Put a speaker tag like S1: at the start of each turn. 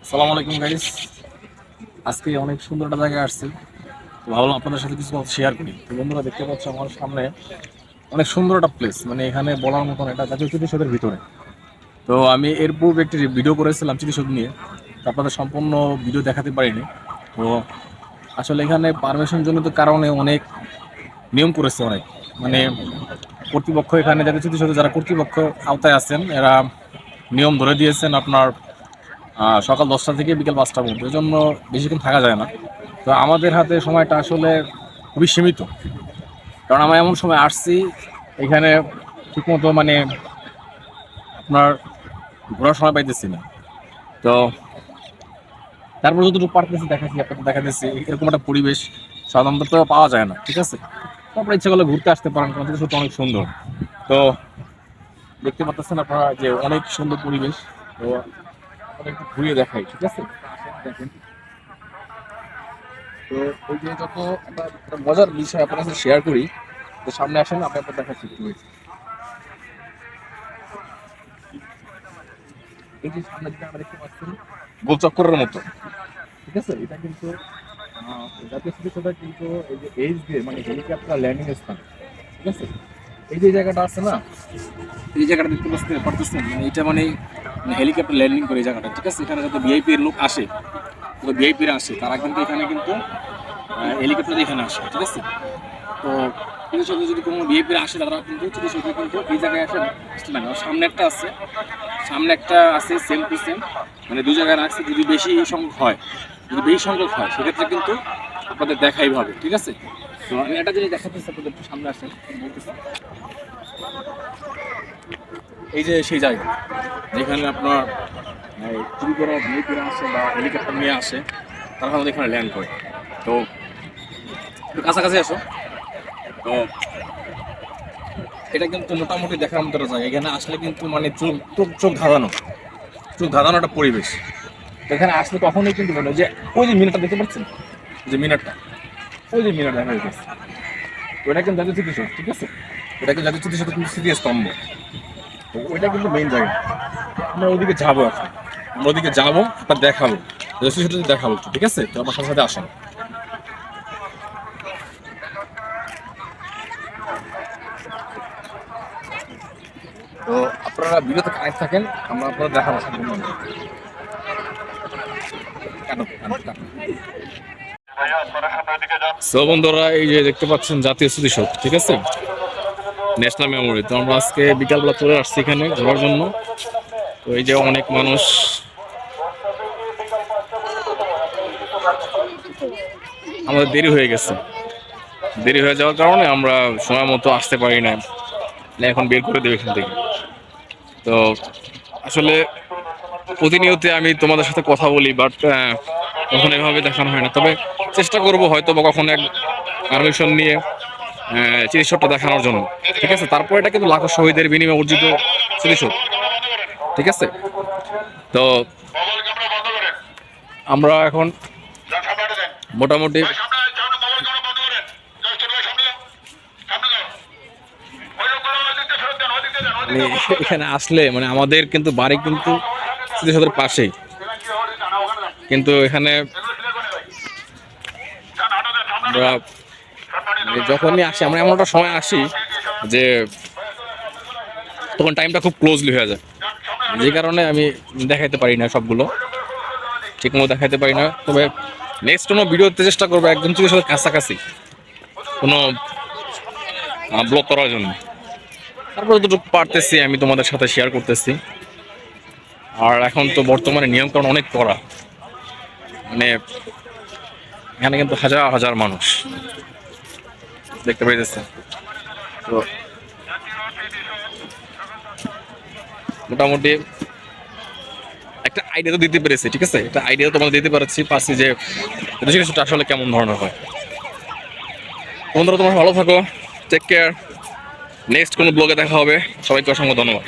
S1: আসসালামু আলাইকুম গাইস। আজকে অনেক সুন্দর একটা জায়গায় আসছি, তো ভাবলাম আপনাদের সাথে কিছু কথা শেয়ার করি। তো বন্ধুরা দেখতে পাচ্ছ আমার সামনে অনেক সুন্দর একটা প্লেস, মানে এখানে বলার মতন এটা জাতীয় স্মৃতিসৌধের ভিতরে। তো আমি এর পূর্বে একটি ভিডিও করেছিলাম স্মৃতিসৌধ নিয়ে, তো আপনাদের সম্পূর্ণ ভিডিও দেখাতে পারিনি। তো আসলে এখানে পারমিশন জনিত কারণে অনেক নিয়ম করেছে, অনেক মানে কর্তৃপক্ষ, এখানে জাতীয় স্মৃতিসৌধে যারা কর্তৃপক্ষ আওতায় আছেন এরা নিয়ম ধরে দিয়েছেন আপনার সকাল 10টা থেকে বিকেল 5টা পর্যন্ত। এই জন্য বেশিক্ষণ থাকা যায় না। তো আমাদের হাতে সময়টা আসলে খুবই সীমিত, কারণ আমরা এমন সময় আসছি এখানে ঠিকমতো মানে আপনার ঘোরার সময় পাইতেছি না। তো তারপর যতটুকু পারতেছি দেখাচ্ছি, আপনাদের দেখাতেছি। এরকম একটা পরিবেশ সাধারণত পাওয়া যায় না, ঠিক আছে। তারপরে ইচ্ছা করলে ঘুরতে আসতে পারেন, কারণ সত্যি অনেক সুন্দর। তো দেখতে পাচ্ছেন আপনারা যে অনেক সুন্দর পরিবেশ। তো অনেক ঘুরিয়ে দেখাই, ঠিক আছে। দেখেন, তো ওই যে যত একটা মজার বিষয় আপনার সাথে শেয়ার করি, তো সামনে আসেন, আমি আপনার দেখাচ্ছি একটু। এই যে সামনে যেটা আমরা দেখতে পাচ্ছেন গোলচক্করের মতো, ঠিক আছে। এটা কিন্তু জাতীয় স্মৃতিসৌধ কিন্তু এই যে এইচ দিয়ে মানে হেলিকপ্টার ল্যান্ডিং স্থান, ঠিক আছে। এই যে জায়গাটা আছে না, এই জায়গাটা দেখতে পারতেছেন, মানে এটা মানে হেলিকপ্টার ল্যান্ডিং করে এই জায়গাটা, ঠিক আছে। এখানে যত ভিআইপি এর লোক আসে, যত ভিআইপিরা আসে তারা কিন্তু এখানে কিন্তু হেলিকপ্টার এখানে আসে, ঠিক আছে। তো স্মৃতিসৌধে যদি কোনো ভিআইপিরা আসে তারা কিন্তু স্মৃতিসৌধে কিন্তু এই জায়গায় আসে আসতে পারে না। সামনে একটা আছে, সামনে একটা আছে সেম টু সেম, মানে দু জায়গায় রাখছে। যদি বেশি সংখ্যক হয়, যদি বেশি সংখ্যক হয় সেক্ষেত্রে কিন্তু আপনাদের দেখাই হবে, ঠিক আছে। তো আমি একটা জিনিস দেখাতেছি, আপনাদের একটু সামনে আসেন, বলতেছি। এই যে সেই জায়গা যেখানে আপনার চুরি করা ভিআইপিরা আসে বা হেলিকপ্টার নিয়ে আসে, তারা আমাদের এখানে ল্যান্ড করে। তো একটু কাছাকাছি আসো। তো এটা কিন্তু মোটামুটি দেখার মতো একটা জায়গা। এখানে আসলে কিন্তু মানে চোখ চোখ চোখ ধাঁধানো, চোখ ধাঁধানো একটা পরিবেশ। এখানে আসলে কখনোই কিন্তু মনে হয় যে ওই যে মিনারটা দেখতে পাচ্ছেন, যে মিনারটা, ওই যে মিনার দেখা যাচ্ছে, ওইটা কিন্তু জাতীয় স্মৃতিসৌধ, ঠিক আছে। ওটা কিন্তু জাতীয় স্মৃতিসৌধ কিন্তু স্মৃতিস্তম্ভ। তো ওইটা কিন্তু মেইন জায়গা। আমরা ওইদিকে যাবো এখন, আমরা ওইদিকে যাবো, আপনার দেখাবো, জাতীয় স্মৃতিসৌধ দেখাবো, ঠিক আছে। তো আমার সাথে সাথে আসেন। তো আপনারা ভিডিওতে কানেক্ট থাকেন, আমরা আপনারা দেখাবো সম্পূর্ণ। সো বন্ধুরা, এই যে দেখতে পাচ্ছেন জাতীয় স্মৃতিসৌধ, ঠিক আছে, ন্যাশনাল মেমোরি। তো আমরা আজকে বিকালবেলা চলে আসছি এখানে ঘোরার জন্য। তো এই যে অনেক মানুষ, আমাদের দেরি হয়ে গেছে, দেরি হয়ে যাওয়ার কারণে আমরা সময় মতো আসতে পারি না, এখন বের করে দেবে এখান থেকে। তো আসলে প্রতিনিয়ত আমি তোমাদের সাথে কথা বলি, বাট কখনো এভাবে দেখানো হয় না। তবে চেষ্টা করবো হয়তো বা কখনো এক পারমিশন নিয়ে স্মৃতিসৌধটা দেখানোর জন্য, ঠিক আছে। তারপর এটা কিন্তু লাখো শহীদের বিনিময়ে অর্জিত স্মৃতিসৌধ, ঠিক আছে। তো আমরা এখন মোটামুটি মানে এখানে আসলে মানে আমাদের কিন্তু বাড়ি কিন্তু স্মৃতিসৌধের পাশেই, কিন্তু এখানে আমরা যখনই আসি, আমরা এমন একটা সময় আসি যে তখন টাইমটা খুব ক্লোজলি হয়ে যায়, যে কারণে আমি দেখাইতে পারি না, সবগুলো ঠিকমতো দেখাইতে পারি না। তবে নেক্সট কোনো ভিডিওতে চেষ্টা করবো একদম স্মৃতিসৌধের কাছাকাছি কোনো ব্লগ করার জন্য। তারপর যতটুকু পারতেছি আমি তোমাদের সাথে শেয়ার করতেছি। আর এখন তো বর্তমানে নিয়মকানুন অনেক কড়া, মানে এখানে কিন্তু হাজার হাজার মানুষ দেখতে পাইতেছে। তো মোটামুটি একটা আইডিয়া তো দিতে পেরেছি, ঠিক আছে। একটা আইডিয়া তোমাদের দিতে পারছি যে জিনিসটা আসলে কেমন ধরনের হয়। বন্ধুরা, তোমরা ভালো থাকো, টেক কেয়ার। নেক্সট কোনো ব্লগে দেখা হবে। সবাইকে অসংখ্য ধন্যবাদ।